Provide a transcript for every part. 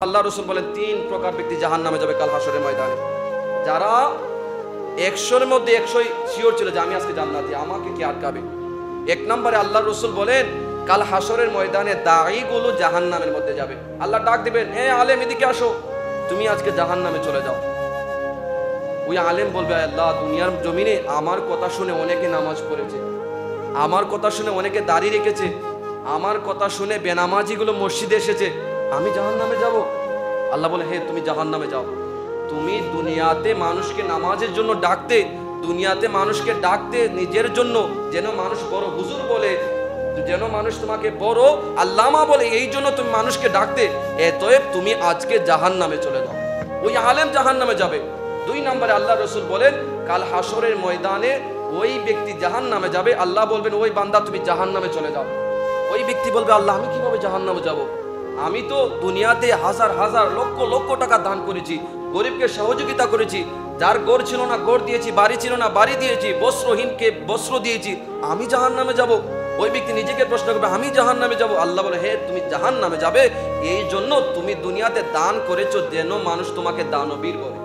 আল্লাহ রসুল বলেন 3 প্রকার ব্যক্তি জাহান্নামে যাবে কাল হাসরের ময়দানে। যারা 100-এর মধ্যে 100ই শিওর ছিল যে আমি আজকে জান্নাতি, আমাকে কি আটকাবে। 1 নম্বরে আল্লাহ রসুল বলেন কাল হাসরের ময়দানে দাঈগুলো জাহান্নামের মধ্যে যাবে। আল্লাহ ডাক দিবেন, হে আলেম এদিকে আসো, তুমি আজকে জাহান্নামে চলে যাও। ওই আলেম বলবে, আল্লাহ দুনিয়ার জমিনে আমার কথা শুনে অনেকে নামাজ পড়েছে, আমার কথা শুনে অনেকে দাড়ি রেখেছে, আমার কথা শুনে বেনামাজিগুলো মসজিদে এসেছে, আমি জাহান্নামে যাব। আল্লাহ বলে, হে তুমি জাহান্নামে যাও। তুমি দুনিয়াতে মানুষকে নামাজের জন্য ডাকতে, দুনিয়াতে মানুষকে ডাকতে নিজের জন্য, যেন মানুষ বড় হুজুর বলে, যেন মানুষ তোমাকে বড় আল্লামা বলে, এই জন্য তুমি মানুষকে ডাকতে, এতএব তুমি আজকে জাহান্নামে চলে যাও। ওই আলেম জাহান্নামে যাবে। 2 নম্বরে আল্লাহ রসুল বলেন কাল হাসরের ময়দানে ওই ব্যক্তি জাহান্নামে যাবে। আল্লাহ বলবেন, ওই বান্দা তুমি জাহান্নামে চলে যাও। ওই ব্যক্তি বলবে, আল্লাহ আমি কিভাবে জাহান্নামে যাব? আমি তো দুনিয়াতে হাজার হাজার লক্ষ লক্ষ টাকা দান করেছি, গরিবকে সহযোগিতা করেছি, যার ঘর ছিল না ঘর দিয়েছি, বাড়ি ছিল না বাড়ি দিয়েছি, বস্ত্রহীনকে বস্ত্র দিয়েছি, আমি জাহান্নামে যাব। ওই ব্যক্তি নিজেকে প্রশ্ন করবে, আমি জাহান্নামে যাব। আল্লাহ বলে, হে তুমি জাহান্নামে যাবে এই জন্য তুমি দুনিয়াতে দান করেছো যেন মানুষ তোমাকে দানবীর বলে।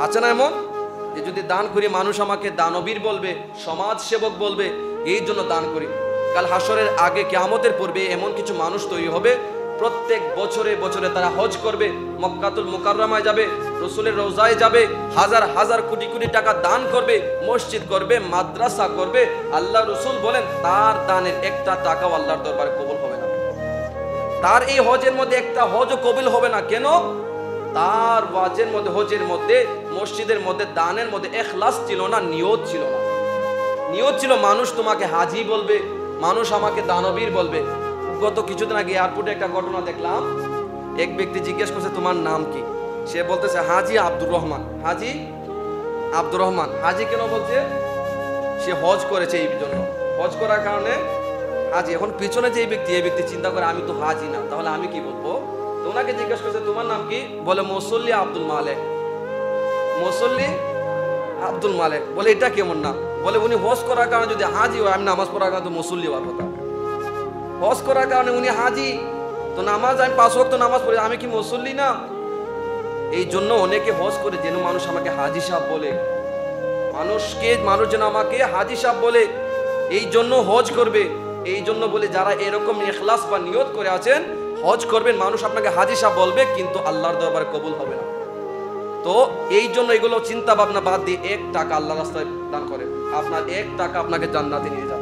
আছে না এমন যে যদি দান করি মানুষ আমাকে দানবীর বলবে, সমাজ সেবক বলবে, এই জন্য দান করি। কাল হাসরের আগে কিয়ামতের পূর্বে এমন কিছু মানুষ তৈরি হবে, প্রত্যেক বছরে বছরে তারা হজ করবে, মক্কাতুল মুকাররমায় যাবে, রসুলের রওজায় যাবে, হাজার হাজার কোটি কোটি টাকা দান করবে, মসজিদ করবে, মাদ্রাসা করবে। আল্লাহ রসুল বলেন তার দানের একটা টাকাও আল্লাহর দরবারে কবুল হবে না। তার এই হজের মধ্যে একটা হজও কবুল হবে না। কেন? তার ওয়াজের মধ্যে, হজের মধ্যে, মসজিদের মধ্যে, দানের মধ্যে ইখলাস ছিল না, নিয়ত ছিল না। নিয়ত ছিল মানুষ তোমাকে হাজি বলবে, মানুষ আমাকে দানবীর বলবে। গত কিছুদিন আগে এয়ারপোর্টে একটা ঘটনা দেখলাম, এক ব্যক্তি জিজ্ঞেস করছে তোমার নাম কি? সে বলতেছে হাজি আব্দুর রহমান। হাজি আব্দুর রহমান। হাজি কেন বলছে? সে হজ করেছে এই জন্য, হজ করার কারণে হাজি। এখন পিছনে যে এই ব্যক্তি চিন্তা করে আমি তো হাজি না, তাহলে আমি কি বলবো? তো ওনাকে জিজ্ঞেস করছে তোমার নাম কি? বলে মুসল্লি আব্দুল মালেক। মুসল্লি আব্দুল মালেক। বলে এটা কেমন নাম? বলে উনি হজ করার কারণে যদি হাজি হয়, আমি নামাজ পড়ার কারণে তো মুসল্লি হওয়ার কথা। হজ করার কারণে উনি হাজি, তো নামাজ আমি 5 ওয়াক্ত নামাজ পড়ি, আমি কি মুসল্লি না? এই জন্য অনেকে হজ করে যেন মানুষ আমাকে হাজি সাহেব বলে, মানুষ যেন আমাকে হাজি সাহেব বলে, এই জন্য হজ করবে। এই জন্য বলে যারা এরকম ইখলাস বা নিয়ত করে আছেন হজ করবেন, মানুষ আপনাকে হাজি সাহেব বলবে কিন্তু আল্লাহর দরবারে কবুল হবে না। তো এই জন্য এগুলো চিন্তা ভাবনা বাদ দিয়ে 1 টাকা আল্লাহর রাস্তায় দান করেন, আপনার 1 টাকা আপনাকে জান্নাতে নিয়ে যাবে।